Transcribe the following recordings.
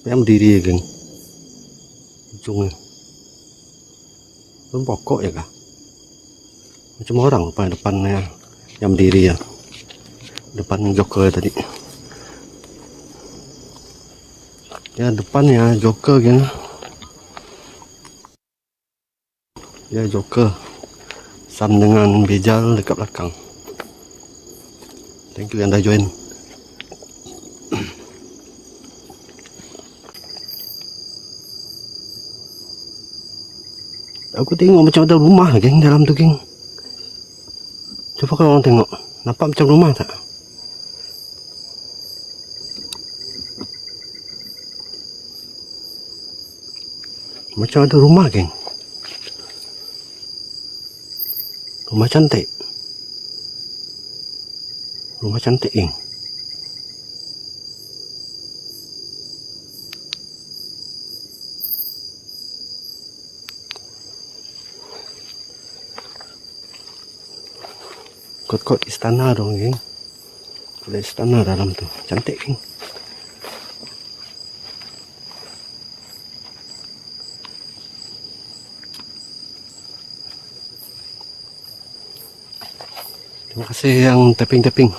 Yang berdiri ya geng, ujungnya belum pokok ya kah, macam orang depannya yang berdiri ya, depan joker tadi ya, depannya joker geng ya, joker sam dengan bejal dekat belakang. Thank you yang dah join. Aku tengok macam ada rumah geng dalam tu geng. Coba kalau orang tengok, nampak macam rumah tak? Macam ada rumah geng. Rumah cantik. Rumah cantik geng. Kot-kot istana dong geng. Ada istana dalam tu, cantik geng. Terima kasih yang tapping-tapping.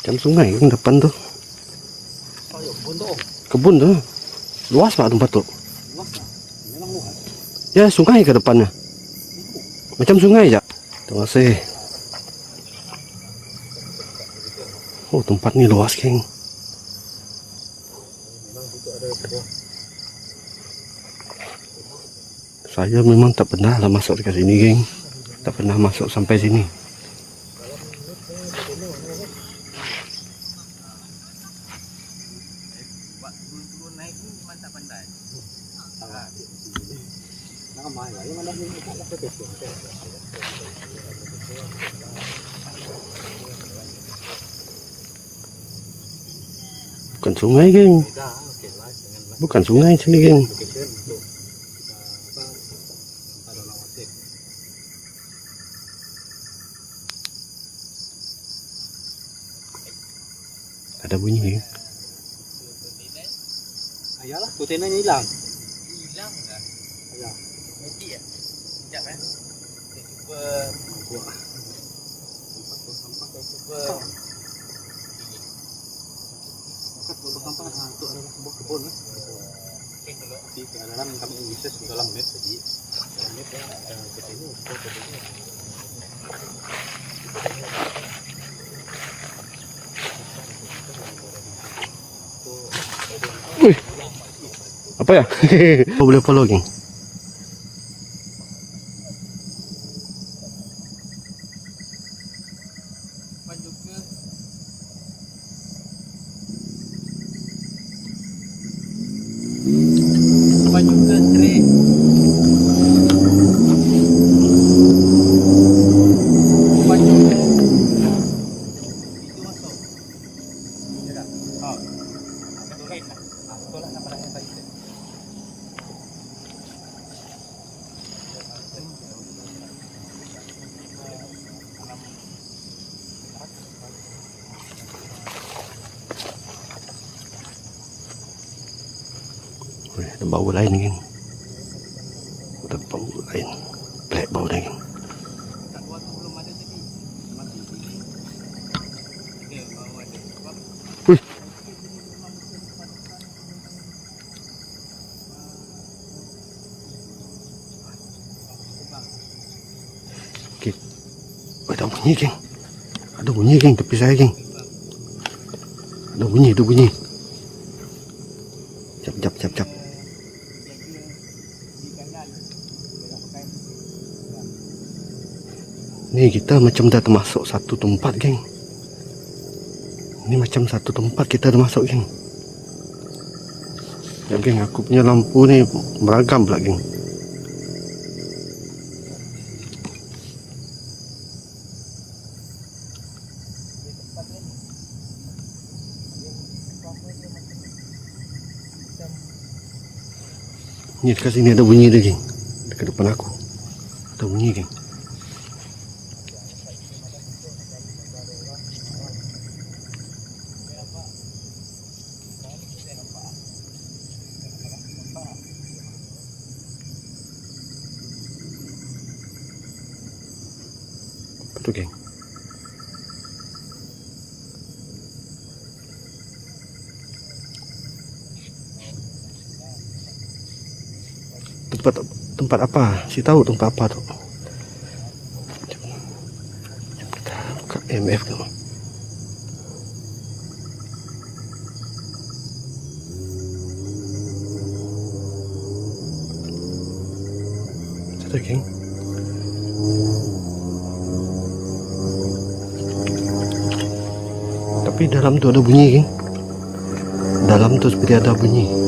Macam sungai kan depan tu. Kebun tu. Luas pak tempat tu. Ya, sungai ke depannya. Macam sungai je. Terima kasih. Oh, tempat ni luas geng. Saya memang tak pernah lah masuk dekat sini geng. Tak pernah masuk sampai sini. Bukan sungai geng. Bukan sungai sini geng. Ada bunyi geng. Ayalah, kontainanya hilang. Hilang dah. Ya. Mati ya? Sekejap Cuba. Cuba. Sampah itu adalah sebuah kebun. Di dalam kami research di dalam map tadi. Dalam map kita ini Wih, apa ya? Boleh follow geng. Baju ke trek. Baju ke itu masuk. Ya dah. Betul lah. Betul lah apa yang tadi. Ada bau lain geng. Ada bau lain. Pelik bau ni geng. Wih. Okay. Ada bunyi geng. Ada bunyi geng tepi saya geng. Ada bunyi, ada bunyi. Jap. Ni kita macam dah termasuk satu tempat geng. Ni macam satu tempat kita dah masuk geng. Ya geng, aku punya lampu ni beragam pula geng. Ni dekat sini ada bunyi dia, geng. Dekat depan aku. Ada bunyi, geng. Apa tu, geng? Tempat apa? Si tahu tempat apa tu? Kita buka MF tu. Satu, geng. Tapi dalam tu ada bunyi, geng. Dalam tu seperti ada bunyi.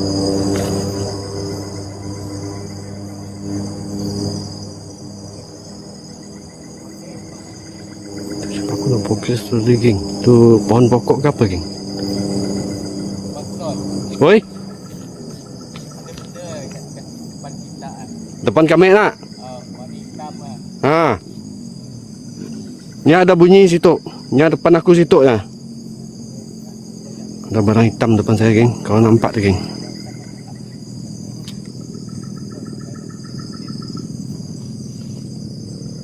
Aku nak fokus tu dia, geng. Tu pohon pokok ke apa, geng? Bangsol. Oi, Ada benda kat depan kita ah. depan kami nak. Warna hitam ah. Ha. Ni ada bunyi situ. Ni depan aku situ ya. Ada barang hitam depan saya, geng. Kau nampak tu, geng?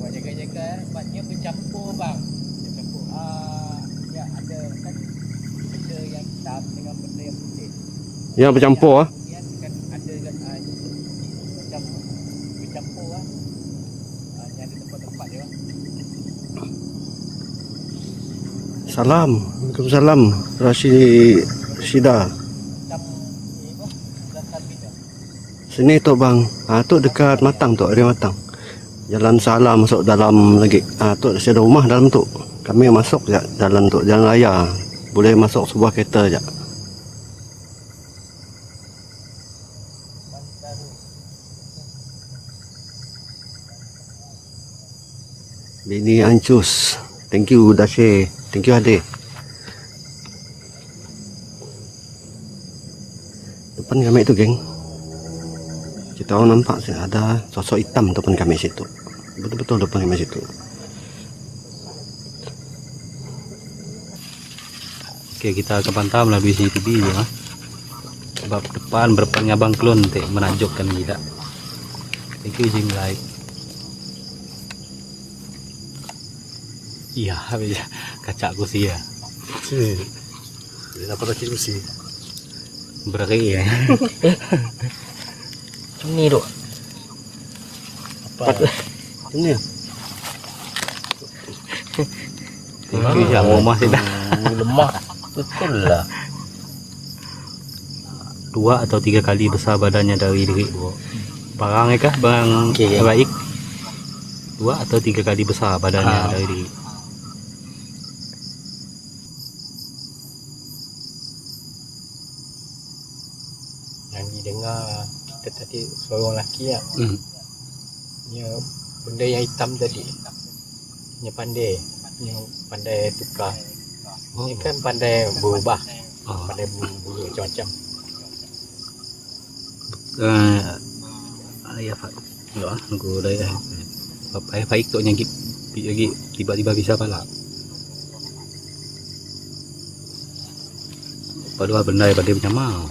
Buat jaga-jaga sebabnya bercampur bang. Bercampur. Ya ada kan benda yang hitam dengan benda yang putih. Ya, bercampur ah. Kemudian kan ada macam bercampur ah. Yang ada tempat-tempat dia bang. Salam. Waalaikumsalam. Rashida. Macam ni apa? Belakang bina. Sini tu, bang. Ah, tu dekat Matang tu, area Matang. Jalan Salam masuk dalam lagi. Ah, tu ada rumah dalam tu. Kami masuk je jalan tu, jalan raya. Boleh masuk sebuah kereta je. Bantaru. Bini Ancus. Thank you, Dashe. Thank you, Ade. Depan kami tu, geng. Kita orang nampak sih ada sosok hitam depan kami situ. Betul-betul depan kami situ. Okey, kita akan pantau melalui CCTV je lah. Sebab depan berdepan Abang Klon tu menakjubkan gila. Thank you Jim like. Iya, habis kaca kursi ya. Dia dapat kaki kursi. Beri ya. Macam ni tu. Apa? Ini ya. Thank you Jam rumah sih dah. Lemah. Betul lah. 2 atau 3 kali besar badannya dari diri bro. Barang kah? Barang Okey, baik. 2 atau 3 kali besar badannya dari diri. Yang didengar kita tadi suara orang lelaki lah. Dia benda yang hitam tadi. Dia pandai. Yang pandai tukar. Ini kan pandai berubah. Pandai berbulu macam-macam. Ya Pak. Enggak ah, aku dah ya. Bapak baik tu nyangkit lagi tiba-tiba bisa pala. Padahal benda pada macam mau.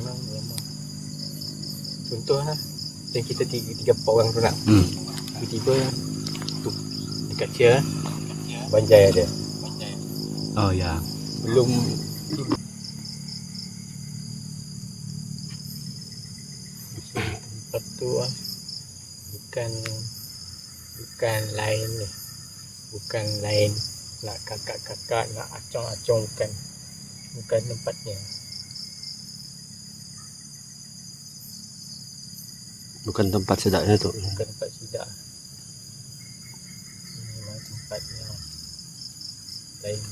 Memang. Contoh lah. Yang kita 3-4 orang tu nak. Tiba-tiba tu dekat chair banjai ada. Oh ya. Belum tempat tu lah. Bukan lain ni. Bukan lain nak kakak-kakak, nak acong-acong, bukan tempatnya. Bukan tempat sedaknya tu. Bukan tempat sidak. Ini memang tempatnya lain.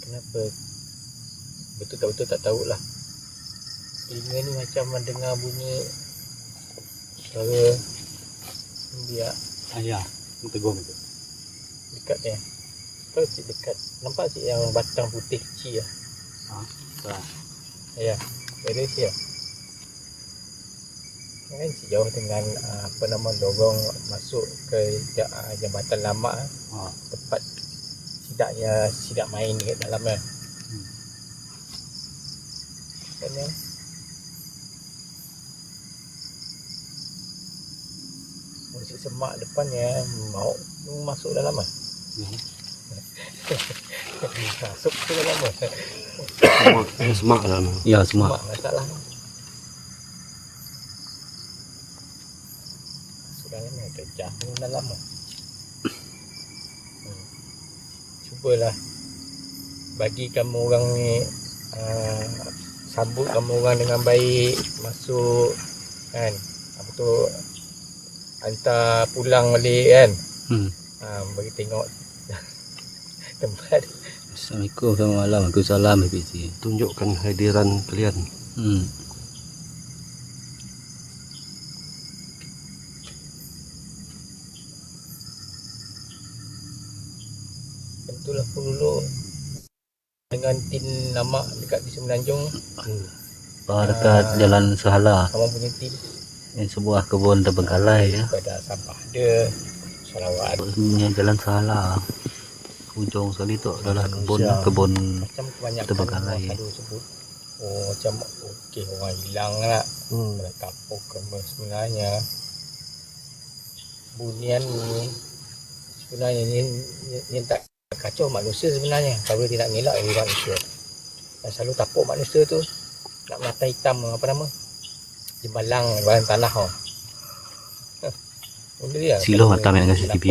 Kenapa? Betul tak betul tak tahulah. Telinga ni macam mendengar bunyi suara dia Ayah. Tegur itu. Dekat dia. Kau cik dekat. Nampak cik yang batang putih kecil lah. Nah, Ya. Dari dia. Kan cik jauh dengan apa nama lorong masuk ke jambatan lama tempat sidak main dekat dalam kan. Kan ya. Musik semak depan ya mau masuk dalam ah. Masuk ke dalam ah. Semak dalam. ya semua. Semak masalah. Masuk dalam ah kejah pun dalam ah. Cubalah bagi kamu orang ni sambut kamu orang dengan baik masuk kan. Apa tu hantar pulang balik kan. Bagi tengok tempat. Assalamualaikum, selamat malam. Waalaikumsalam PPC. Tunjukkan kehadiran kalian. Tentulah aku dulu dengan tin nama dekat di Semenanjung. Dekat Jalan Sehala, Kamu punya tin sebuah kebun terbengkalai ya. pada sampah dia Sarawak Punya Jalan Sehala. Hujung sekali tu adalah kebun macam kebanyakan terbengkalai. orang selalu sebut macam okey orang hilang lah. Mereka kapok kerana sebenarnya bunian ni sebenarnya ni tak kacau manusia sebenarnya. Kalau dia tidak ngelak dia manusia. Dan selalu tapuk manusia tu nak melata hitam apa nama jembalang tanah oh. Benda dia. Silo mata main dengan CCTV.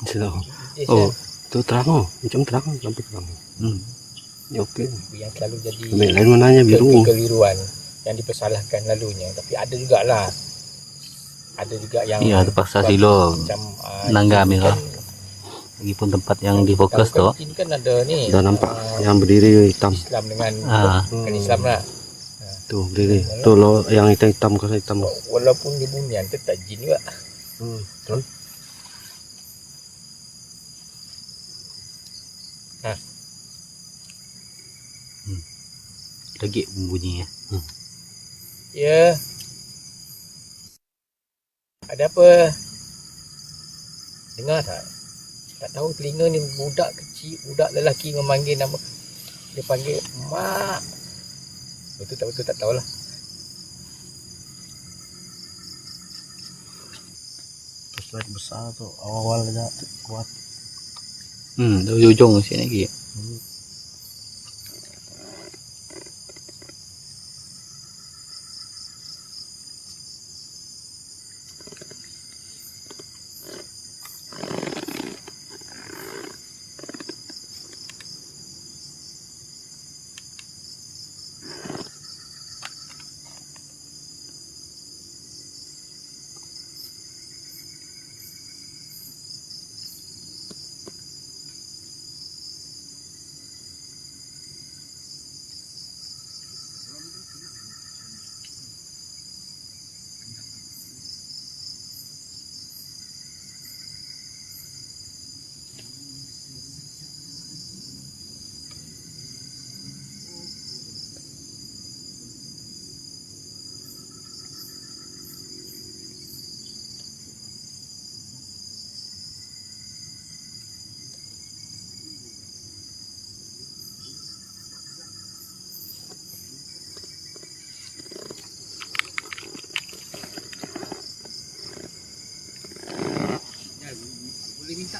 Silo. Yes, Oh, tu terang oh. Macam terang, lampu terang. Ya okey. yang selalu jadi Ambil lain warnanya biru. kekeliruan yang dipersalahkan lalunya. Tapi ada jugalah. Ada juga yang Ya, terpaksa silo macam nanggam tin ya. Lagipun tempat yang difokus tu. tin kan ada ni. Dah nampak yang berdiri hitam. Islam dengan Ah. Islam lah. Tu berdiri. Tu lo yang hitam kau hitam. Walaupun dia bunian tetap jin juga. Betul. Lagi bunyi ya. Ya. Ada apa? Dengar tak? Tak tahu telinga ni budak kecil, budak lelaki memanggil nama. Dia panggil mak. Betul tak betul tak tahulah. Slide besar tu awal-awal dah kuat. Dari ujung sini lagi.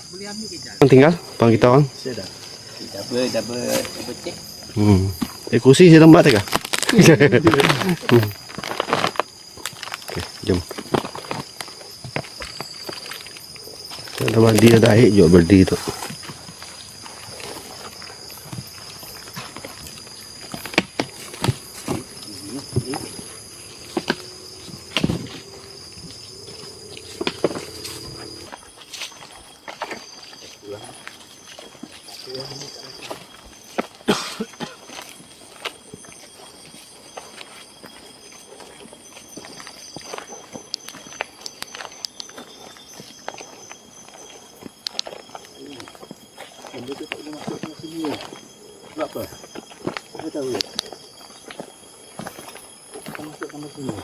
Boleh ambil ke jalan? Tinggal pang kita orang. Sudah. Double check. Kursi saya tempat tak? Okey, jom. Ada bandi ada air juga berdiri tu. dia tak boleh masuk ke sini. Kenapa? Saya tahu ya. Kita masuk sama sini.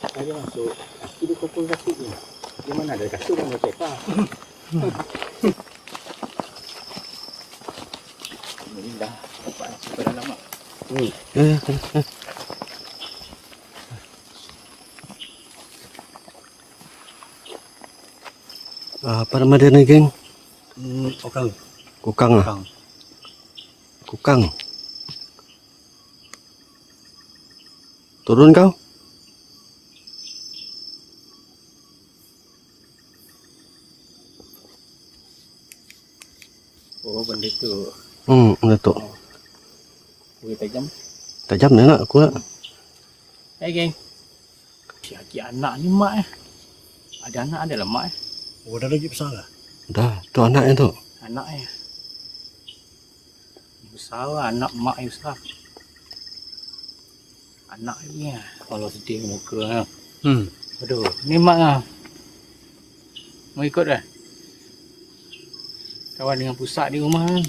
Saya masuk. Kaki dia kopul kaki ni. Dia mana ada kasut dan ada peta. Ini dah dapat masuk ke dalam mak. Apa nama dia ni, geng? Okang. Kukang ah. Okang. Kukang. Turun kau? Oh, benda tu. Datuk. Boleh tajam. Tajam ni nak aku nak. Hai geng. Si anak ni mak Ada anak ada lah mak Oh, dah lagi besar lah. Dah, tu anaknya tu. Anak besar lah, anak mak yang besar. Anak ni kalau sedih muka lah. Aduh, ni mak lah. Mau ikut dah? Kawan dengan pusat di rumah kan?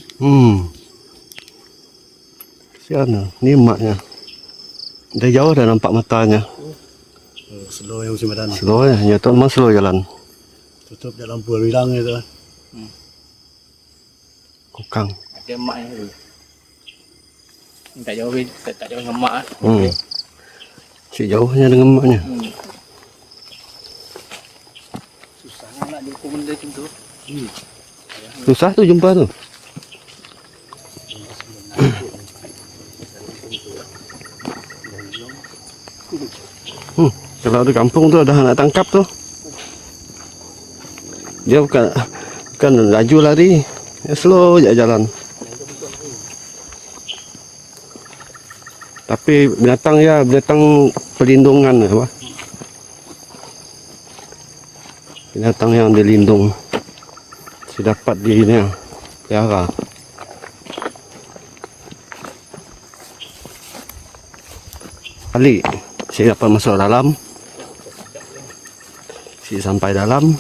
Kesian lah. Ni maknya. Dah jauh dah nampak matanya. Slow yang musim badan. Slow ya. Ya tu memang slow jalan. Tutup dia lampu hilang itu. Kukang. Ada mak yang dulu. Ni tak jauh, tak jauh dengan mak lah. Cik jauhnya dengan maknya. Susah lah nak jumpa benda macam tu. Susah tu jumpa tu. Kalau di kampung tu dah nak tangkap tu. Dia bukan laju lari. Dia slow je jalan. Tapi binatang ya, binatang perlindungan apa? Binatang yang dilindung. Saya dapat di ini pelihara. Kali saya dapat masuk dalam. Saya sampai dalam.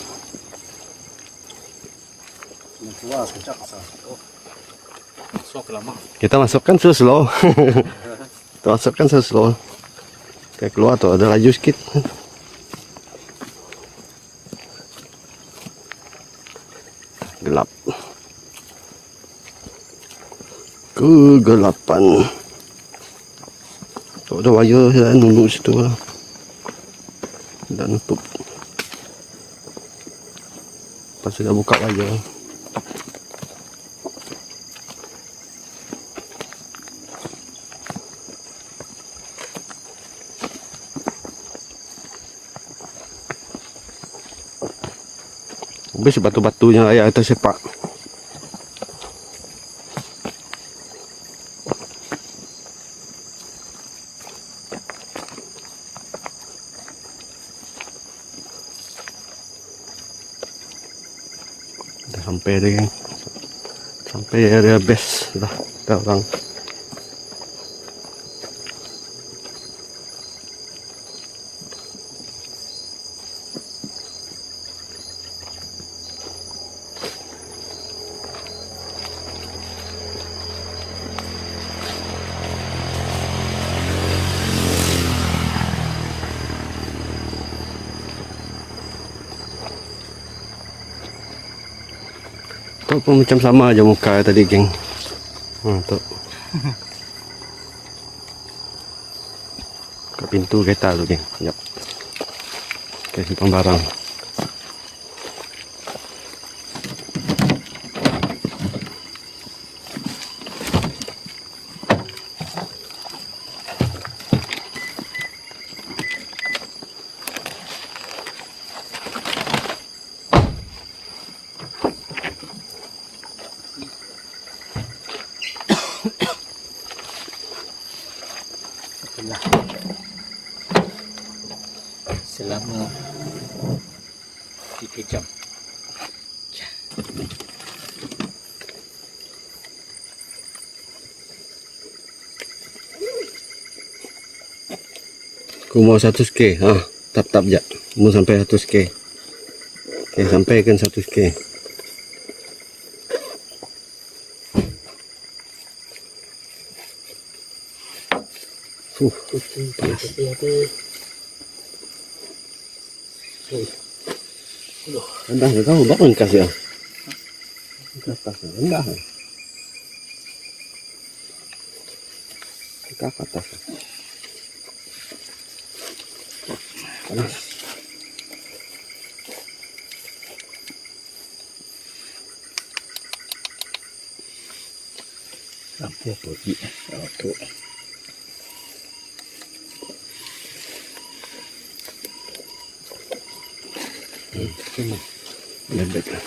Keluar sekejap asal. Masuk ke lama. Kita masukkan slow. Kita masukkan slow. Kayak keluar tu ada laju sikit. Gelap. Kegelapan. Tak ada wayar saya nunggu situ lah. Dah nutup. Lepas tu dah buka wayar. Habis batu-batunya ayah itu sepak. Dah sampai dia. Sampai area base dah. Dah orang. Tu pun macam sama aja muka tadi, geng. Tu. Ke pintu kereta tu, geng. Sekejap. Okay, simpan barang. Selama 3 jam. Aku mau 100k. Tap-tap je. Mau sampai 100k. Okay, sampaikan 100k. Panas. Rendah ke kau? Bangun kasih ya. Ke atas rendah. Ke atas. Panas. Sampai pergi. Auto. Lembek lah.